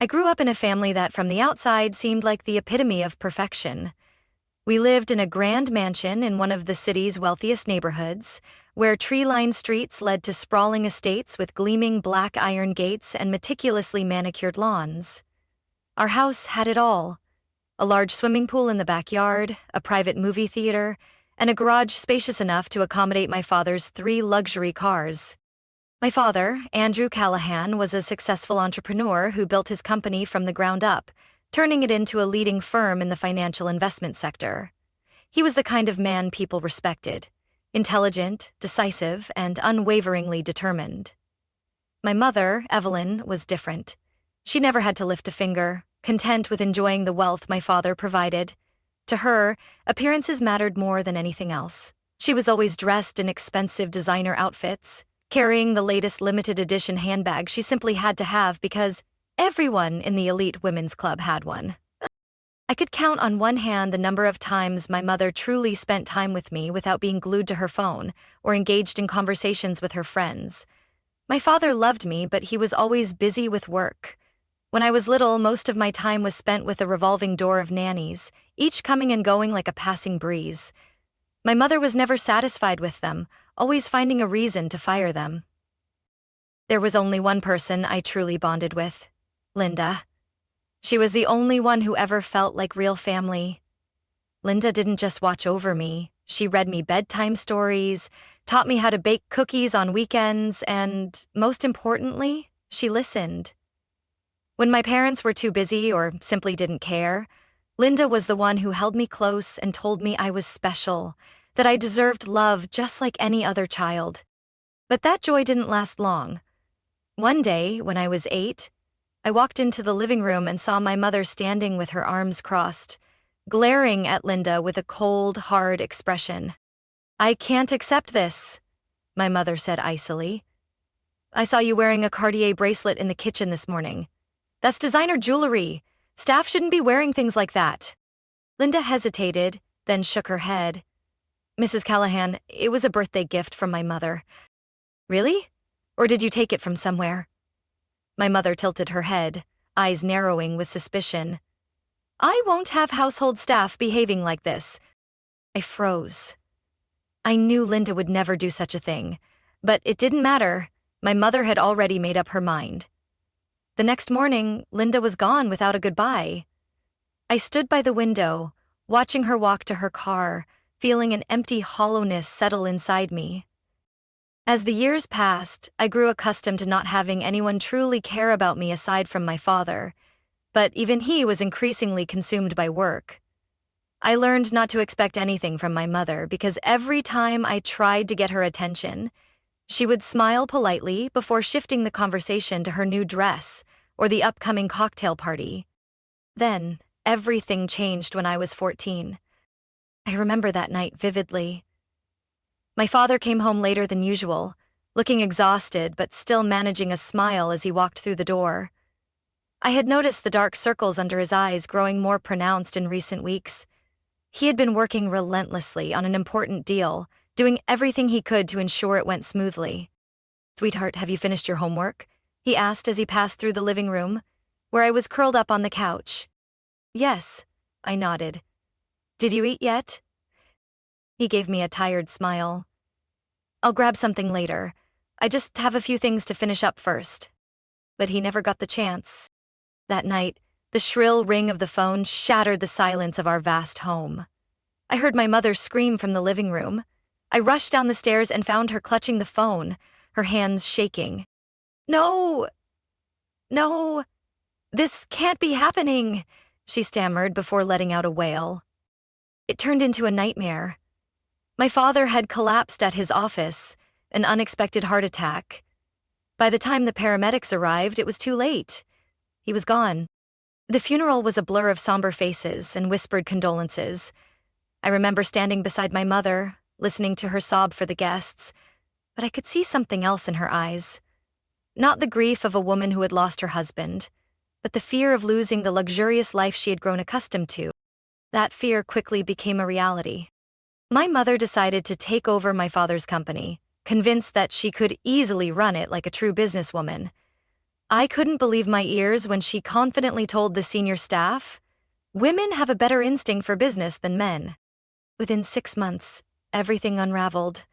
I grew up in a family that from the outside seemed like the epitome of perfection. We lived in a grand mansion in one of the city's wealthiest neighborhoods, where tree-lined streets led to sprawling estates with gleaming black iron gates and meticulously manicured lawns. Our house had it all: a large swimming pool in the backyard, a private movie theater, and a garage spacious enough to accommodate my father's 3 luxury cars. My father, Andrew Callahan, was a successful entrepreneur who built his company from the ground up, turning it into a leading firm in the financial investment sector. He was the kind of man people respected: intelligent, decisive, and unwaveringly determined. My mother, Evelyn, was different. She never had to lift a finger, content with enjoying the wealth my father provided. To her, appearances mattered more than anything else. She was always dressed in expensive designer outfits, carrying the latest limited edition handbag she simply had to have because everyone in the elite women's club had one. I could count on one hand the number of times my mother truly spent time with me without being glued to her phone or engaged in conversations with her friends. My father loved me, but he was always busy with work. When I was little, most of my time was spent with a revolving door of nannies, each coming and going like a passing breeze. My mother was never satisfied with them, always finding a reason to fire them. There was only one person I truly bonded with: Linda. She was the only one who ever felt like real family. Linda didn't just watch over me. She read me bedtime stories, taught me how to bake cookies on weekends, and, most importantly, she listened. When my parents were too busy or simply didn't care, Linda was the one who held me close and told me I was special, that I deserved love just like any other child. But that joy didn't last long. One day, when I was 8, I walked into the living room and saw my mother standing with her arms crossed, glaring at Linda with a cold, hard expression. "I can't accept this," my mother said icily. "I saw you wearing a Cartier bracelet in the kitchen this morning. That's designer jewelry. Staff shouldn't be wearing things like that." Linda hesitated, then shook her head. "Mrs. Callahan, it was a birthday gift from my mother." "Really? Or did you take it from somewhere?" My mother tilted her head, eyes narrowing with suspicion. "I won't have household staff behaving like this." I froze. I knew Linda would never do such a thing, but it didn't matter. My mother had already made up her mind. The next morning, Linda was gone without a goodbye. I stood by the window, watching her walk to her car, feeling an empty hollowness settle inside me. As the years passed, I grew accustomed to not having anyone truly care about me aside from my father, but even he was increasingly consumed by work. I learned not to expect anything from my mother because every time I tried to get her attention, she would smile politely before shifting the conversation to her new dress or the upcoming cocktail party. Then, everything changed when I was 14. I remember that night vividly. My father came home later than usual, looking exhausted but still managing a smile as he walked through the door. I had noticed the dark circles under his eyes growing more pronounced in recent weeks. He had been working relentlessly on an important deal, doing everything he could to ensure it went smoothly. "Sweetheart, have you finished your homework?" he asked as he passed through the living room, where I was curled up on the couch. "Yes," I nodded. "Did you eat yet?" He gave me a tired smile. "I'll grab something later. I just have a few things to finish up first." But he never got the chance. That night, the shrill ring of the phone shattered the silence of our vast home. I heard my mother scream from the living room. I rushed down the stairs and found her clutching the phone, her hands shaking. "No! No! This can't be happening," she stammered before letting out a wail. It turned into a nightmare. My father had collapsed at his office, an unexpected heart attack. By the time the paramedics arrived, it was too late. He was gone. The funeral was a blur of somber faces and whispered condolences. I remember standing beside my mother, listening to her sob for the guests, but I could see something else in her eyes. Not the grief of a woman who had lost her husband, but the fear of losing the luxurious life she had grown accustomed to. That fear quickly became a reality. My mother decided to take over my father's company, convinced that she could easily run it like a true businesswoman. I couldn't believe my ears when she confidently told the senior staff, "Women have a better instinct for business than men." Within 6 months, everything unraveled.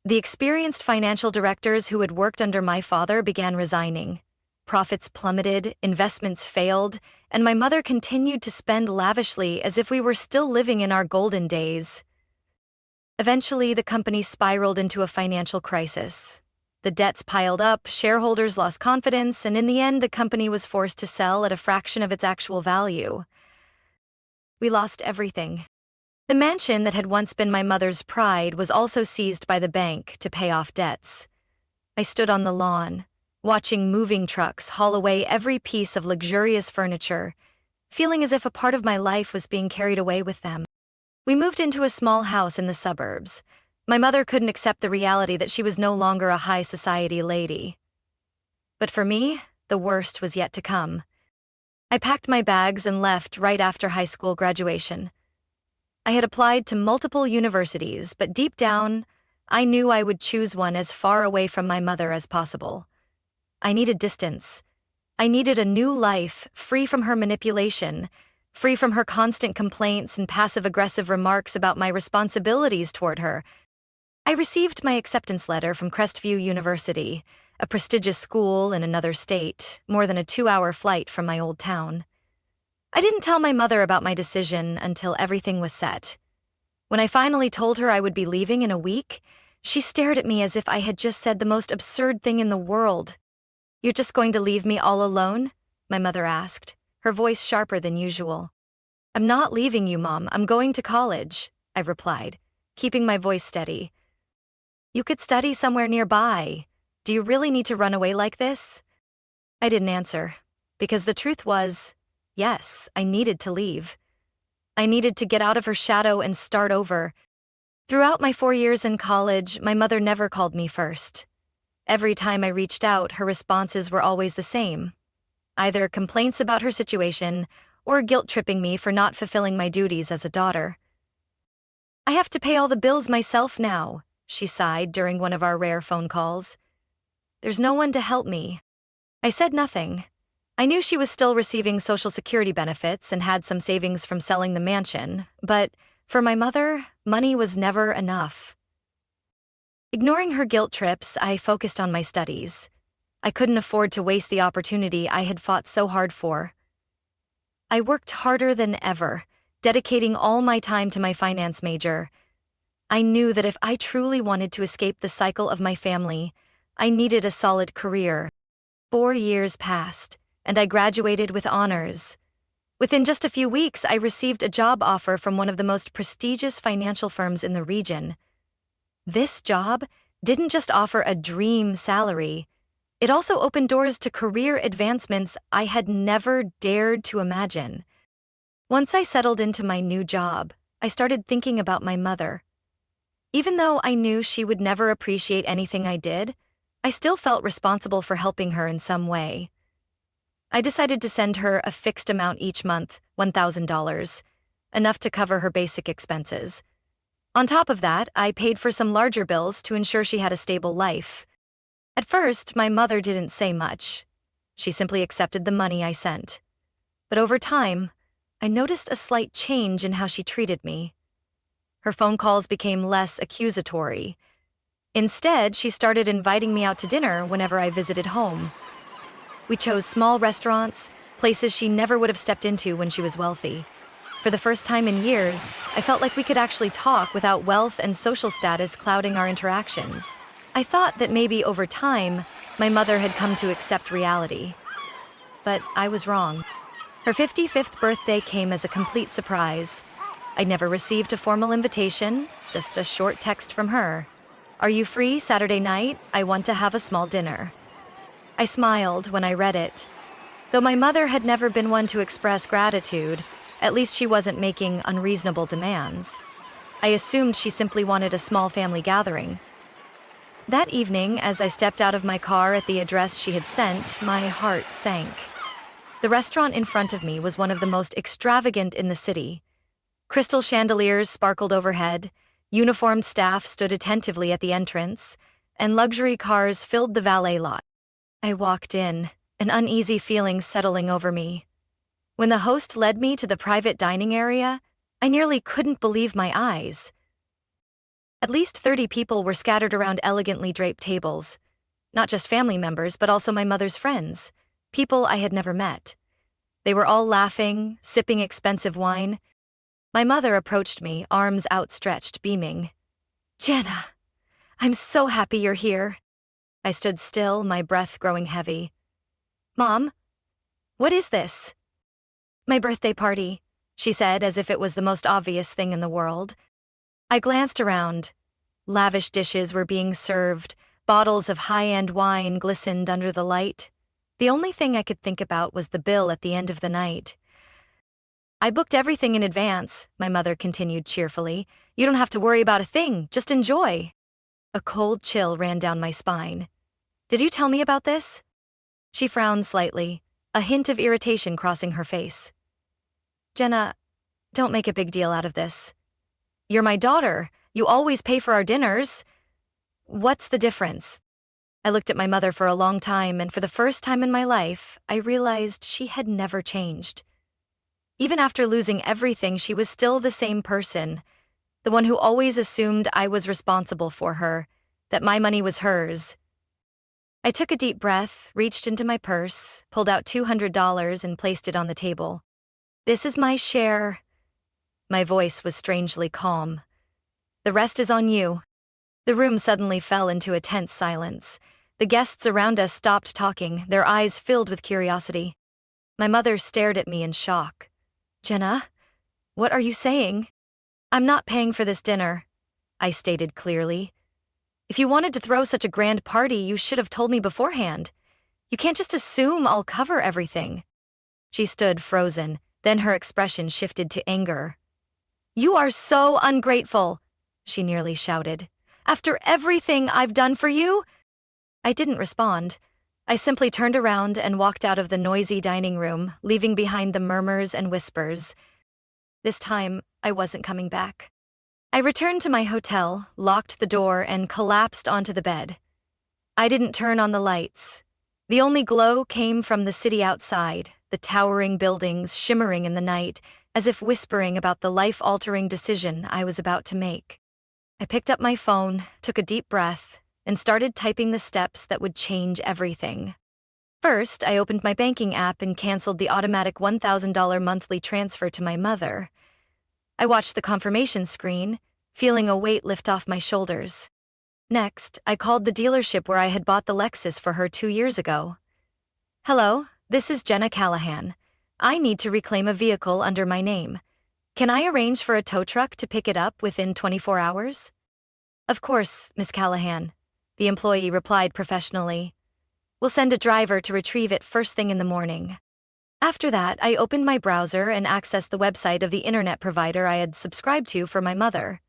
The experienced financial directors who had worked under my father began resigning. Profits plummeted, investments failed, and my mother continued to spend lavishly as if we were still living in our golden days. Eventually, the company spiraled into a financial crisis. The debts piled up, shareholders lost confidence, and in the end, the company was forced to sell at a fraction of its actual value. We lost everything. The mansion that had once been my mother's pride was also seized by the bank to pay off debts. I stood on the lawn, watching moving trucks haul away every piece of luxurious furniture, feeling as if a part of my life was being carried away with them. We moved into a small house in the suburbs. My mother couldn't accept the reality that she was no longer a high society lady. But for me, the worst was yet to come. I packed my bags and left right after high school graduation. I had applied to multiple universities, but deep down, I knew I would choose one as far away from my mother as possible. I needed distance. I needed a new life, free from her manipulation, free from her constant complaints and passive-aggressive remarks about my responsibilities toward her. I received my acceptance letter from Crestview University, a prestigious school in another state, more than a 2-hour flight from my old town. I didn't tell my mother about my decision until everything was set. When I finally told her I would be leaving in a week, she stared at me as if I had just said the most absurd thing in the world. "You're just going to leave me all alone?" my mother asked, her voice sharper than usual. "I'm not leaving you, Mom. I'm going to college," I replied, keeping my voice steady. "You could study somewhere nearby. Do you really need to run away like this?" I didn't answer, because the truth was, yes, I needed to leave. I needed to get out of her shadow and start over. Throughout my 4 years in college, my mother never called me first. Every time I reached out, her responses were always the same. Either complaints about her situation or guilt-tripping me for not fulfilling my duties as a daughter. "I have to pay all the bills myself now," she sighed during one of our rare phone calls. "There's no one to help me." I said nothing. I knew she was still receiving Social Security benefits and had some savings from selling the mansion, but for my mother, money was never enough. Ignoring her guilt trips, I focused on my studies. I couldn't afford to waste the opportunity I had fought so hard for. I worked harder than ever, dedicating all my time to my finance major. I knew that if I truly wanted to escape the cycle of my family, I needed a solid career. 4 years passed, and I graduated with honors. Within just a few weeks, I received a job offer from one of the most prestigious financial firms in the region. This job didn't just offer a dream salary, it also opened doors to career advancements I had never dared to imagine. Once I settled into my new job, I started thinking about my mother. Even though I knew she would never appreciate anything I did, I still felt responsible for helping her in some way. I decided to send her a fixed amount each month, $1,000, enough to cover her basic expenses. On top of that, I paid for some larger bills to ensure she had a stable life. At first, my mother didn't say much. She simply accepted the money I sent. But over time, I noticed a slight change in how she treated me. Her phone calls became less accusatory. Instead, she started inviting me out to dinner whenever I visited home. We chose small restaurants, places she never would have stepped into when she was wealthy. For the first time in years, I felt like we could actually talk without wealth and social status clouding our interactions. I thought that maybe over time, my mother had come to accept reality. But I was wrong. Her 55th birthday came as a complete surprise. I'd never received a formal invitation, just a short text from her. "Are you free Saturday night? I want to have a small dinner." I smiled when I read it. Though my mother had never been one to express gratitude, at least she wasn't making unreasonable demands. I assumed she simply wanted a small family gathering. That evening, as I stepped out of my car at the address she had sent, my heart sank. The restaurant in front of me was one of the most extravagant in the city. Crystal chandeliers sparkled overhead, uniformed staff stood attentively at the entrance, and luxury cars filled the valet lot. I walked in, an uneasy feeling settling over me. When the host led me to the private dining area, I nearly couldn't believe my eyes. At least 30 people were scattered around elegantly draped tables. Not just family members, but also my mother's friends, people I had never met. They were all laughing, sipping expensive wine. My mother approached me, arms outstretched, beaming. "Jenna, I'm so happy you're here." I stood still, my breath growing heavy. "Mom, what is this?" "My birthday party," she said as if it was the most obvious thing in the world. I glanced around. Lavish dishes were being served, bottles of high-end wine glistened under the light. The only thing I could think about was the bill at the end of the night. "I booked everything in advance," my mother continued cheerfully. "You don't have to worry about a thing, just enjoy." A cold chill ran down my spine. "Did you tell me about this?" She frowned slightly, a hint of irritation crossing her face. "Jenna, don't make a big deal out of this. You're my daughter. You always pay for our dinners. What's the difference?" I looked at my mother for a long time, and for the first time in my life, I realized she had never changed. Even after losing everything, she was still the same person, the one who always assumed I was responsible for her, that my money was hers. I took a deep breath, reached into my purse, pulled out $200 and placed it on the table. "This is my share." My voice was strangely calm. "The rest is on you." The room suddenly fell into a tense silence. The guests around us stopped talking, their eyes filled with curiosity. My mother stared at me in shock. "Jenna, what are you saying?" "I'm not paying for this dinner," I stated clearly. "If you wanted to throw such a grand party, you should have told me beforehand. You can't just assume I'll cover everything." She stood frozen, then her expression shifted to anger. "You are so ungrateful," she nearly shouted. "After everything I've done for you?" I didn't respond. I simply turned around and walked out of the noisy dining room, leaving behind the murmurs and whispers. This time, I wasn't coming back. I returned to my hotel, locked the door, and collapsed onto the bed. I didn't turn on the lights. The only glow came from the city outside, the towering buildings shimmering in the night, as if whispering about the life-altering decision I was about to make. I picked up my phone, took a deep breath, and started typing the steps that would change everything. First, I opened my banking app and canceled the automatic $1,000 monthly transfer to my mother. I watched the confirmation screen, feeling a weight lift off my shoulders. Next, I called the dealership where I had bought the Lexus for her 2 years ago. "Hello, this is Jenna Callahan. I need to reclaim a vehicle under my name. Can I arrange for a tow truck to pick it up within 24 hours? "Of course, Miss Callahan," the employee replied professionally. "We'll send a driver to retrieve it first thing in the morning." After that, I opened my browser and accessed the website of the internet provider I had subscribed to for my mother.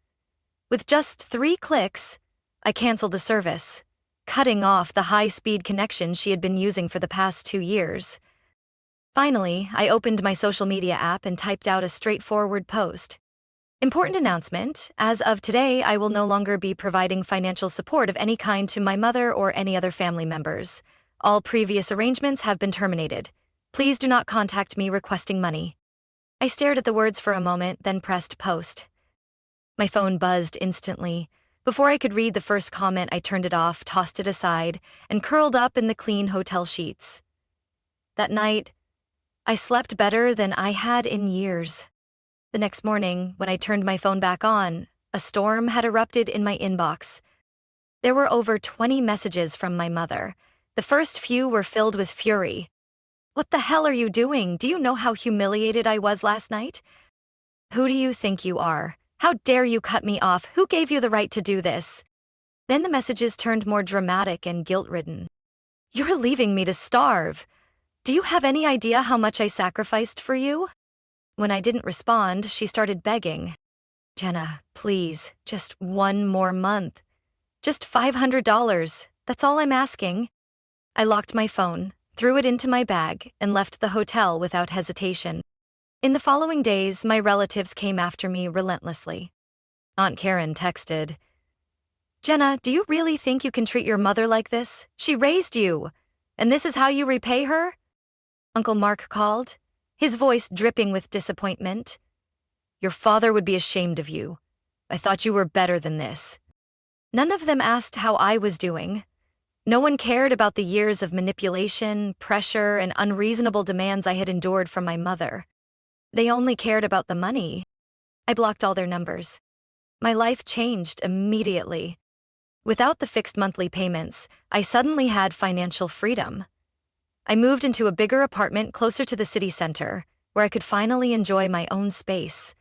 With just 3 clicks, I canceled the service, cutting off the high-speed connection she had been using for the past 2 years. Finally, I opened my social media app and typed out a straightforward post. "Important announcement. As of today, I will no longer be providing financial support of any kind to my mother or any other family members. All previous arrangements have been terminated. Please do not contact me requesting money." I stared at the words for a moment, then pressed post. My phone buzzed instantly. Before I could read the first comment, I turned it off, tossed it aside, and curled up in the clean hotel sheets. That night, I slept better than I had in years. The next morning, when I turned my phone back on, a storm had erupted in my inbox. There were over 20 messages from my mother. The first few were filled with fury. "What the hell are you doing? Do you know how humiliated I was last night? Who do you think you are? How dare you cut me off? Who gave you the right to do this?" Then the messages turned more dramatic and guilt-ridden. "You're leaving me to starve. Do you have any idea how much I sacrificed for you?" When I didn't respond, she started begging. "Jenna, please, just 1 more month. Just $500. That's all I'm asking." I locked my phone, threw it into my bag, and left the hotel without hesitation. In the following days, my relatives came after me relentlessly. Aunt Karen texted, "Jenna, do you really think you can treat your mother like this? She raised you." And this is how you repay her? Uncle Mark called, his voice dripping with disappointment. Your father would be ashamed of you. I thought you were better than this. None of them asked how I was doing. No one cared about the years of manipulation, pressure, and unreasonable demands I had endured from my mother. They only cared about the money. I blocked all their numbers. My life changed immediately. Without the fixed monthly payments, I suddenly had financial freedom. I moved into a bigger apartment closer to the city center, where I could finally enjoy my own space.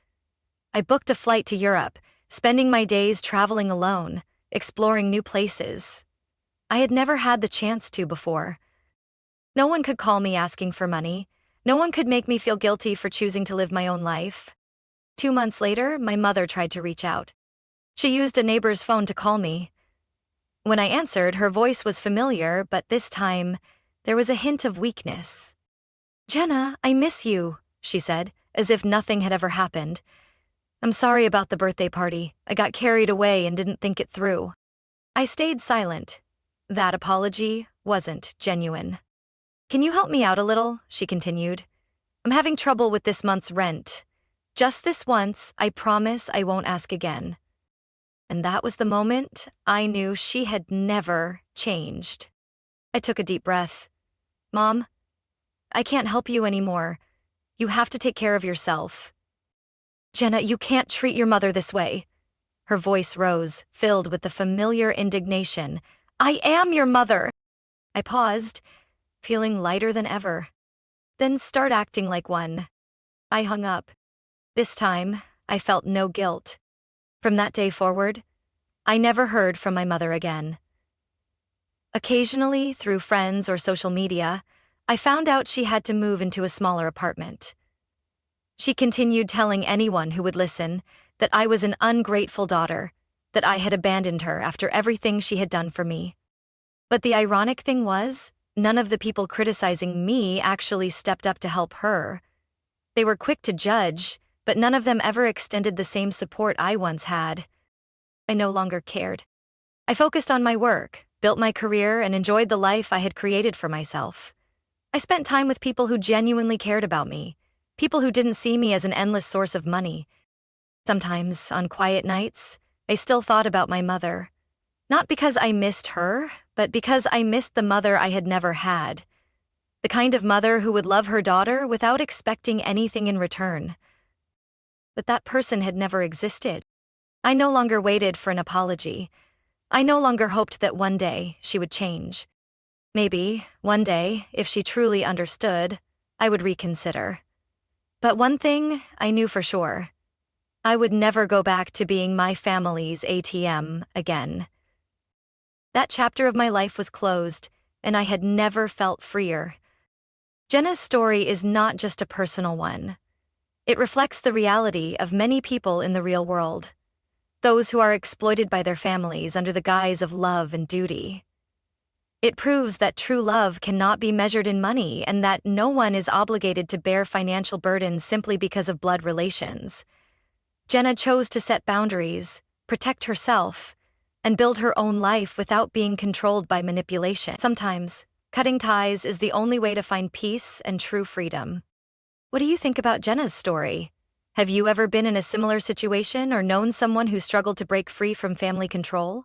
I booked a flight to Europe, spending my days traveling alone, exploring new places. I had never had the chance to before. No one could call me asking for money. No one could make me feel guilty for choosing to live my own life. 2 months later, my mother tried to reach out. She used a neighbor's phone to call me. When I answered, her voice was familiar, but this time, there was a hint of weakness. "Jenna, I miss you," she said, as if nothing had ever happened. "I'm sorry about the birthday party. I got carried away and didn't think it through." I stayed silent. That apology wasn't genuine. "Can you help me out a little?" she continued. "I'm having trouble with this month's rent. Just this once, I promise I won't ask again." And that was the moment I knew she had never changed. I took a deep breath. "Mom, I can't help you anymore. You have to take care of yourself." "Jenna, you can't treat your mother this way." Her voice rose, filled with the familiar indignation. "I am your mother." I paused, feeling lighter than ever. "Then start acting like one." I hung up. This time, I felt no guilt. From that day forward, I never heard from my mother again. Occasionally, through friends or social media, I found out she had to move into a smaller apartment. She continued telling anyone who would listen that I was an ungrateful daughter, that I had abandoned her after everything she had done for me. But the ironic thing was, none of the people criticizing me actually stepped up to help her. They were quick to judge, but none of them ever extended the same support I once had. I no longer cared. I focused on my work, built my career, and enjoyed the life I had created for myself. I spent time with people who genuinely cared about me, people who didn't see me as an endless source of money. Sometimes, on quiet nights, I still thought about my mother. Not because I missed her, but because I missed the mother I had never had. The kind of mother who would love her daughter without expecting anything in return. But that person had never existed. I no longer waited for an apology. I no longer hoped that one day she would change. Maybe, one day, if she truly understood, I would reconsider. But one thing I knew for sure. I would never go back to being my family's ATM again. That chapter of my life was closed, and I had never felt freer. Jenna's story is not just a personal one. It reflects the reality of many people in the real world. Those who are exploited by their families under the guise of love and duty. It proves that true love cannot be measured in money and that no one is obligated to bear financial burdens simply because of blood relations. Jenna chose to set boundaries, protect herself, and build her own life without being controlled by manipulation. Sometimes, cutting ties is the only way to find peace and true freedom. What do you think about Jenna's story? Have you ever been in a similar situation or known someone who struggled to break free from family control?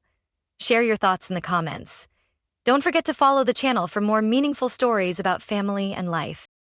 Share your thoughts in the comments. Don't forget to follow the channel for more meaningful stories about family and life.